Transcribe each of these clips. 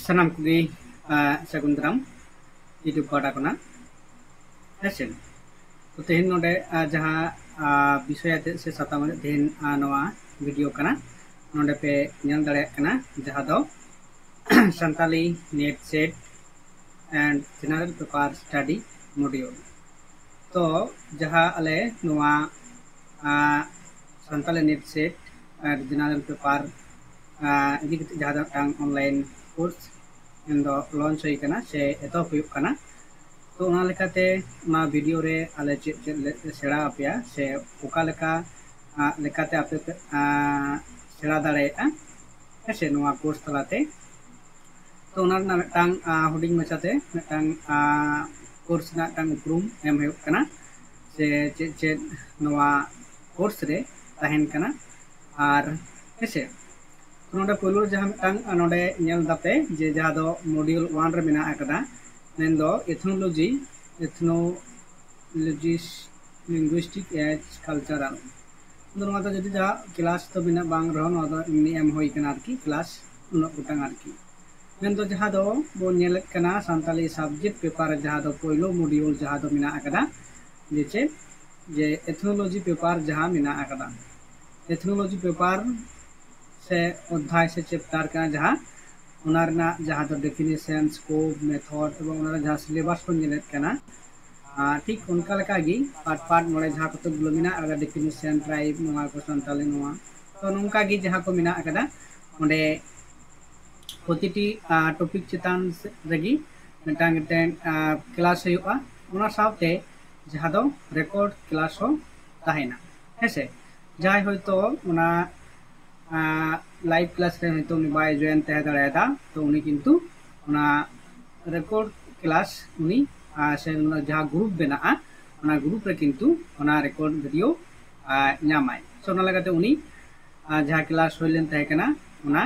Sanam kugi Sagundram YouTube pada kona Hasil Tehin node jaha bisaya se satam tehin noa video kana node pe nyal dare kana jaha do Santali net set and general paper study module to jaha ale noa Santali net set and general paper ini jaha tang online course endo launch hoy kana se eto huyuk kana तो उना लेकाते उना video रे आले सेड़ा आपया से ओका लेकाते आपे सेड़ा दाड़ेया से नोआ course तलाते तो उना मिटांग हुडिंग मचाते मिटांग कोर्स ना टांग उपरूम एम हुयुक कना से चेद नोआ कोर्स रे ताहेन कना आर हेसे नोडे पोलो जहां मिटांग नोडे नेल दापे जे जहां दो मॉड्यूल 1 रे मेना आकदा Nendo ethnology, linguistic as cultural. Nendo mata jadi jah kelas to bina bang rohon atau ini em hoi kena arki kelas unok utang arki. Nendo jah do bo nyelek kena Santali subject paper jah do poilo module jah do mina akada. Jeche je ethnology paper jah mina akada. Ethnology paper se अध्याय से chapter का जहाँ उनारना जहाँ तो definition scope method एवं उनार जहाँ syllabus को निलेट करना ठीक उनका लगा गी पार्ट मोड़े जहाँ को तो ग्लोमिना अगर डेफिनेशन ट्राइब नोआ को संताली नोआ तो उनका गी जहाँ को मिना अकदा उन्हें पोतिटी टॉपिक चितान रगी मिटांग टेन क्लास हुआ उना साथे जहाँ दो रिकॉर्ड क्लास हो ताहेना ऐसे जहाँ हो तो उना लाइव क्लास रे तो उनी बाय जॉइन तह दाड़ा तो उनी किंतु उना रिकॉर्ड क्लास उनी से जहाँ ग्रुप बना उना ग्रुप रे किंतु उना रिकॉर्ड वीडियो न्यामाय सो उना लगाते उनी जहाँ क्लास होइलेन तह कना उना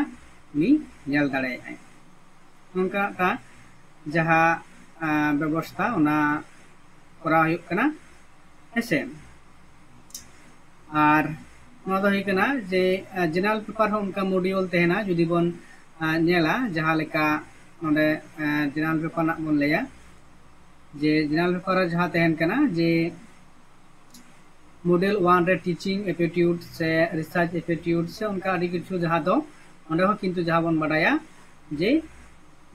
उनी नेल दाड़े उनका ता जहाँ व्यवस्था उना करा हुयुक कना ऐसे आर जे जनरल पेपर हो उनका मॉड्यूल तेना जुदी बन नेला जहाँ लेका नोडे जनरल पेपर ना बन लेया जे जनरल पेपर जहाँ तेहन कना जे मॉड्यूल 1 रे टीचिंग एप्टीट्यूड से रिसर्च एप्टीट्यूड से उनका आदि किछु जहाँ दो ओंडे हो किंतु जहाँ बन बडाया जे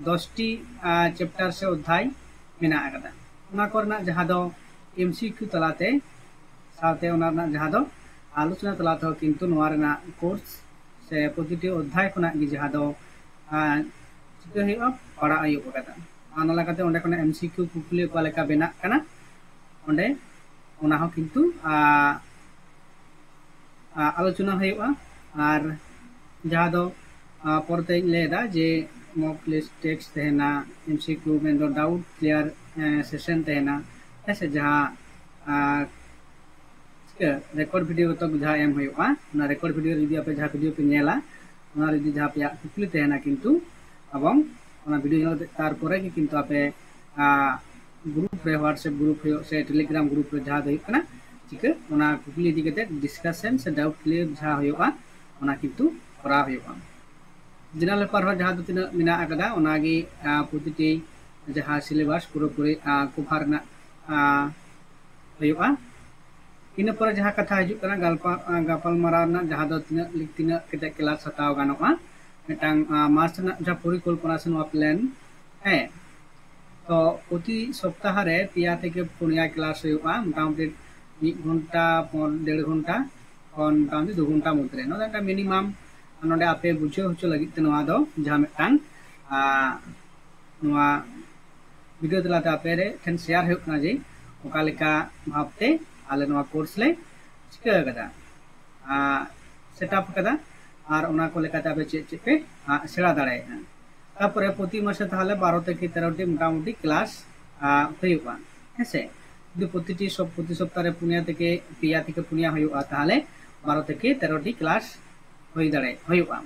10टी चैप्टर से अध्याय मेना आकदा उना करना जहाँ दो एमसीक्यू तलाते साथे उना जहाँ दो आलोचना तलाते हो किंतु नोआरना कोर्स से प्रतिटी अध्याय खुना गी जहाँ दो चिका हुआ पढ़ा आयुक कदा आना लगाते ओंडे कोना एमसीक्यू कुकुली को लेका बेना कना ओंडे ओना हो किंतु आलोचना हुआ आर जहाँ दो परते लेदा जे मॉक लिस्ट टेक्स्ट तेना एमसीक्यू में दो डाउट क्लियर सेशन तेना ऐसे जहाँ रेकॉर्ड वीडियो तो जहाँ एम हुआ ना रेकॉर्ड वीडियो यदि आप जहाँ वीडियो पे नेला ना यदि जहाँ पे कुकली तेना किंतु अबंग ना वीडियो तार परे कि किंतु आपे ग्रुप रे व्हाट्सएप ग्रुप से टेलीग्राम ग्रुप रे जहाँ दो कना ठीक है ना कुकली दी केते डिस्कशन से डाउट क्लियर जहाँ हुआ ना किंतु करा हुआ जनरल पेपर हो जहाँ तो तीन मिना आकदा ओनागी प्रतिटी जहाँ सिलेबस पूरी कभार ना हुआ इन पर जहाँ कथा हजूकना गपाल मारावना जहाँ दो तीन केते क्लास हताव गानोगा मिटांग मार्च ना जहाँ परिकल्पना से नोआ प्लान है तो प्रति सप्ताह रे पिया थेके पुनिया क्लास हुआ मोटामुटी 1 घंटा 1.5 घंटा और मोटामुटी 2 घंटा मध्य नोदा मिनिमाम नोडे आपे बुझे होचो लगित ते नोआ दो जहाँ मिटांग नोआ वीडियो तलाते आपे रे ठेन शेयर हुकना जे ओका लेका भाबते आले नोआ कोर्स ले चिका कदा सेटअप कदा और उना को लेकाते आपे चे पे सेड़ा दाड़े तारपरे प्रति मासे ताहले 12 থেকে 13টি मोटामुटी क्लास हुयुआ हेसे যদি প্রতিটি প্রতি সপ্তাহে পুনিয়া থেকে পিয়া থেকে পুনিয়া हुयुआ ताहले 12 থেকে 13টি क्लास होई दाड़े हुयुआ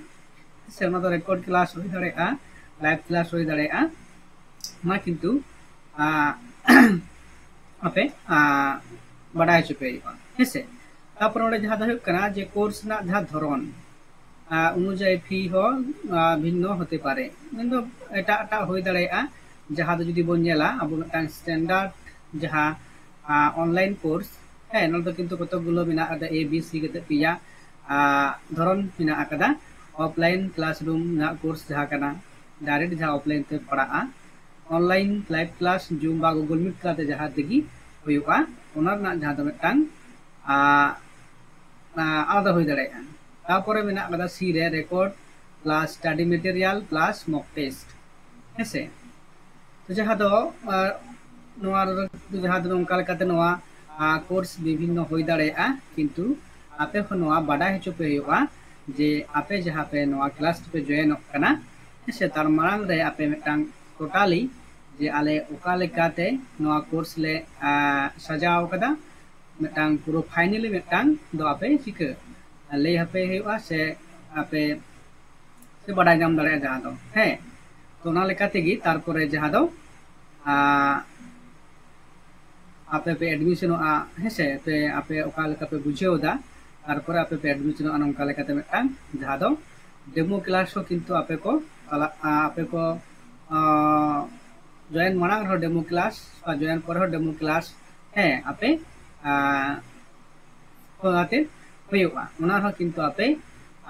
से उना तो रेकॉर्ड क्लास होई दाड़े लाइव क्लास होई दाड़े ना किंतु आपे बड़ा चुपे हेसे तापर जहाँ दो जे कोर्स ना जहाँ धरन অনুযায়ী ফি हो ভিন্ন হতে পারে কিন্তু এটা হয়ে দাঁড়ায় যাহা যদি বন নেলা আবো মিটাং স্ট্যান্ডার্ড যাহা অনলাइन কোর্স হ্যাঁ নলতো কিন্তু কতগুলো মেনা আদা এ বি সি কতে পিয়া ধরন মেনা আকাদা অফলাইন ক্লাসরুম না কোর্স যাহা কানা डायरेक्ट जहाँ ऑफलाइन ते पढ़ा ऑनलाइन लाइव क्लास जूम बा गूगल मीट काते जहाँ तेगी हुआ ओनर ना जहाँ तो मिटांग आलादा हुई दाड़ेया तारपरे मेना कदा सी रे record plus study material plus mock test हेसे तो जहाँ दो जहाँ दो नोंका लेकाते नोआ कोर्स विभिन्न हुई दाड़ेया किंतु आपे खो नोआ बाडा हेचो पे हुआ जे आपे जहाँ पे नोआ क्लास पे जॉइन कना से तार मांग रे आपे मिटांग टोटाली जे आले ओका लेकाते नोआ कोर्स ले सजाव कदा मिटांग पूरा फाइनली मिटांग दो आपे चिके ले हपे हेवा से आपे से बडाय नाम दाड़े जहां दो है तो ना लेकाते गी तारपरे जहां दो आपे पे एडमिशन है से पे आपे ओका लेका पे बुझेओदा तारपरे आपे पे एडमिशन अनोंका लेकाते मिटांग जहां दो डेमो क्लास हो किंतु आपे को जॉइन मांग रहो डेमो क्लास जॉइन पर डेमो क्लास है आपे किंतु आपे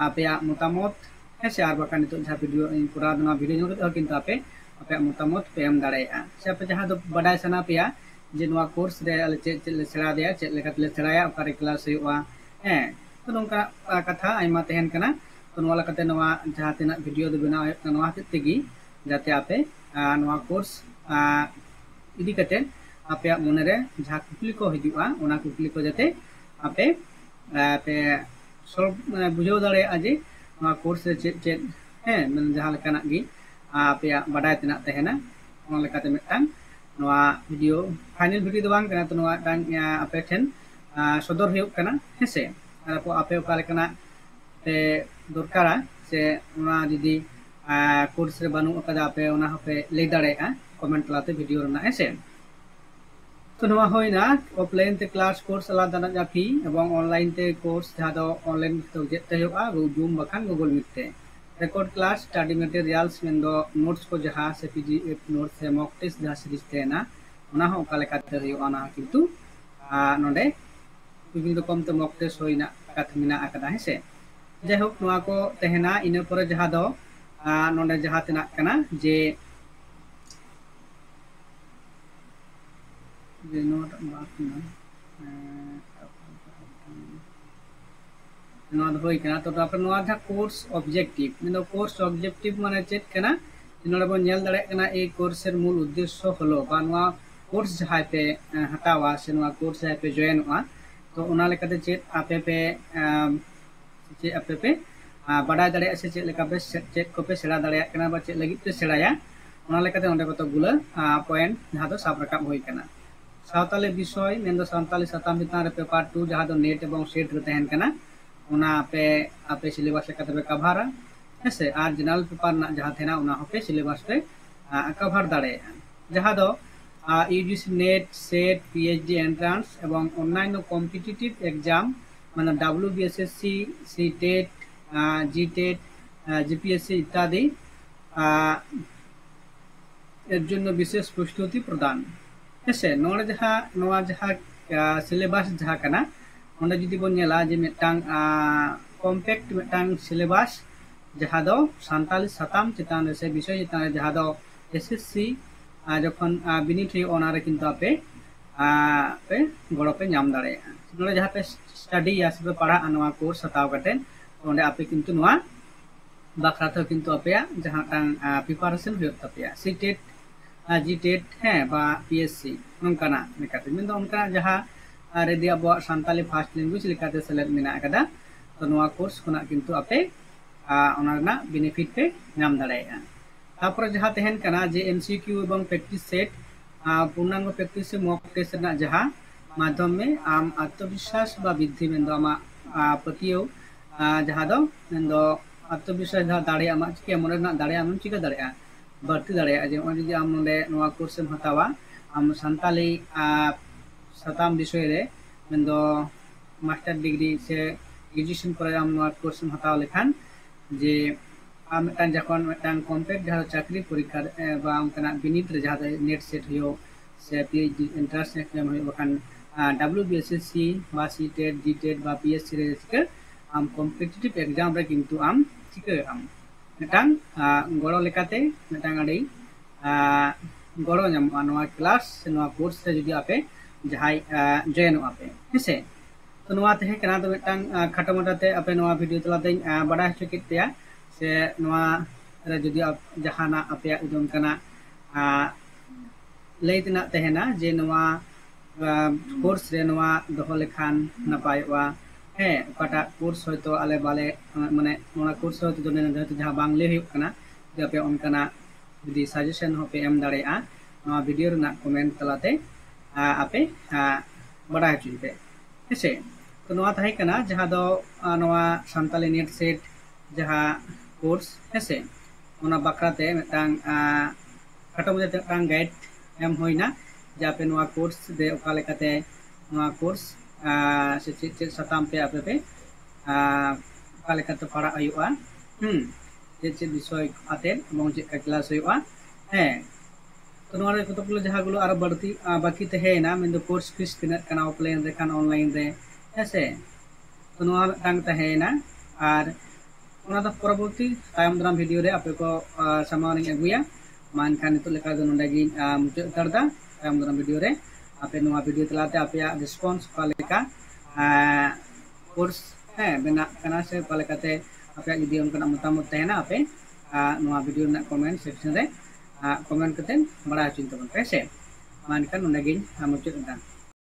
आपे मतामत है से बाकान जहाँ वीडियो करा वीडियो किंतु आपे आपे मतामत पे एम दाड़ेया से आपे जहाँ दो बाडाय सना पेया जे नोआ कोर्स रे आले चेक सेड़ा देया चेक लेकाते सेड़ाया ओकारे क्लास हुआ है तो नोंका कथा आइमा तहन कना तो नोआ लकाते नोआ जहाँ तना वीडियो दो बनाव नोआ तेगी जाते आपे नोआ कोर्स इदी कते आपे मने रे जहाँ कुकली को हिजुआ ओना कुकली को जाते आपे पे सॉल्व बुझाव दाड़ेया जे नोआ कोर्स रे चेक है मन जहाँ लेकाना गी आपे बाडाय तना तहना ओना लेकाते मिटांग नोआ वीडियो फाइनल वीडियो दो बांग कना तो नोआ टांग आपे ठेन सदर हुयुग कना हेसे आपो आपे ओका लेकाना पे दरकारा से जुदी कोर्स रे बानु अकदा पे ओना पे ले दाड़ेया कमेंट लाते वीडियो रना हेसे तो नोआ होइना ऑफलाइन ते क्लास कोर्स आलादा ना फी एवं ऑनलाइन ते कोर्स जहाँ दो ऑनलाइन तो जेते हुआ जूम बखान गूगल मीट ते रेकॉर्ड क्लास स्टडी मटेरियल्स में दो नोट्स को जहाँ से पीडीएफ नोट्स से मॉक टेस्ट जहाँ सीरीज तेना ओना हो ओका लेकाते हुआ ना किंतु नोडे विभिन्न रकम ते मॉक टेस्ट होइना कथा मिना आकदा हेसे जैहोक नोआ को तहना इना पर जहाँ दो नोडे जहाँ तना कना जे नोट बात ना नोआ दो होई कना तो आपन नोआ था कोर्स ऑब्जेक्टिव मेनो कोर्स ऑब्जेक्टिव माने चेक कना नोडे बन नेल दाड़े कना ए कोर्सेर मूल उद्देश्य हलो बा नोआ कोर्स जहाँ पे हटावा से नोआ कोर्स जहाँ पे जॉइनवा तो ओना लेकाते चेक आपे पे चे आपे पे बाडाय दाड़े से चे लेका पे चेक को पे सेड़ा दाड़े कना बा चे लगी पे सेड़ाया ओना लेकाते ओंडे कत गुला पॉइंट जहाँ दो साब रकाब होई कना सावताली विषय मेन दो सावताली साताम बितान रे पेपर 2 जहाँ दो नेट एवं सेट रे तहन कना ओना पे आपे सिलेबस लेकाते पे कभारा हेसे आर जनरल पेपर ना जहाँ थेना ओना होपे सिलेबस पे कभार दाड़े जहाँ दो UGC net set PhD entrance एवं ऑनलाइन कम्पिटिटिव एग्जाम মানে WBSSC CTET GTET GPSC ইত্যাদি এর জন্য বিশেষ প্রস্তুতি প্রদান হেসে নোয়া যাহা সিলেবাস যাহা কানা ওনা যদি বন নেলা যে মিটাং কম্প্যাক্ট মিটাং সিলেবাস যাহা দো সান্তালি সাতাম চিতান সে বিষয় চিতান যাহা দো SSC যখন বিনিট হুই ওনারে কিন্তু আপে पे गड़ो पे नाम दाड़े नोड़े जहाँ पे स्टडी या से पढ़ा नोआ कोर्स हताव कते ओंडे आपे किंतु नोआ बाखरा तो किंतु आपे जहाँ टांग प्रिपारेशन हुई तपेया सीटेट जीटेट है बा पीएससी नोंकाना लेकाते मेन दो उनका जहाँ रेडी अब सान्ताली फार्स्ट लैंग्वेज लेकाते सेलेक्ट मेना कदा तो नोआ कोर्स कोना किंतु आपे ओना बेनिफिट पे नाम दाड़ेया तारपर जहाँ तहन कना जे एमसीक्यू एवं प्रैक्टिस सेट पूर्णांग प्रैक्टिस से मॉक टेस्ट जहाँ माध्यम में आम आत्मविश्वास बा वृद्धि में आमा पतियो जहाँ दो आत्मविश्वास जहाँ दाड़े आमा चिके मन दाड़े आम चिका दाड़े बढ़ती दाड़े जे जुदी आम नोडे नोआ कोर्स एम हतावा आम सान्ताली साताम विषय रे मेन दो मास्टर डिग्री से ग्रेजुएशन पर आम नोआ कोर्स एम हताव लेखान जे मिटान जखन मिटान कम्पेट जहाँ चाकरी परीक्षा बा उनकाना बिनित रे जहाँ नेट सेट हो से पीएचडी एंट्रेंस एग्जाम हो बखान WBSSC बा सीटेट जीटेट बा PSC रे चिके आम कम्पिटिटिव एग्जाम रे किंतु आम चिके आम मिटान गड़ो लेकाते मिटान अड़ी गड़ो नामोगा नवा क्लास से नवा कोर्स से जुदी आपे जहां जॉइन आपे हेसे तो नवा तहे कना तो मिटान खाटो मोटाते आपे नवा वीडियो तलाते बड़ा हचो पेया से नवा रे जुदी आप जहाना आपे उदम कना लैतना तहेना जे नवा कोर्स रे नवा दोहो लेखान नपायवा हे ओकाटा कोर्स होयतो आले बाले माने नवा कोर्स होयतो जो जहां बांग ले हुयुक कना जे आपे उनकना जुदी सजेशन होपे एम दाड़ेया नवा वीडियो रना कमेंट तलाते आपे बड़ा हचुते हेसे तो नवा ताहे कना जहां दो नवा संताली नेट सेट जहां कोर्स हेसे ओना बकराते मिटांग खाटो मजे मिटांग गाइड एम होइना जे आपे नवा कोर्स दे ओका लेकाते नवा कोर्स से चेक सताम पे आपे पे ओका लेकाते पढ़ा हुयुआ चेक विषय आते एबं चेक क्लास हुयुआ हे तो नवा रे कतगुलो जहां गुलो आरो बड़ती बाकी तहेना मेन कोर्स फीस तिना कना ऑफलाइन रे खान ऑनलाइन रे हेसे तो नवा टांग तहेना आर ओना द परवर्ती तायम दाराम वीडियो रे आपे को सामान अगुया मान खान तो लेका दो नंदागी मुचे करदा तायम दाराम वीडियो रे आपे नवा वीडियो तलाते आपे रिस्पांस का लेका कोर्स है बेना कना से का लेकाते आपे जुदी उनका मतामत तहेना आपे नवा वीडियो ना कमेंट सेक्शन रे कमेंट करते बड़ा चिंता बन कैसे मान खान नंदागी मुचे करदा।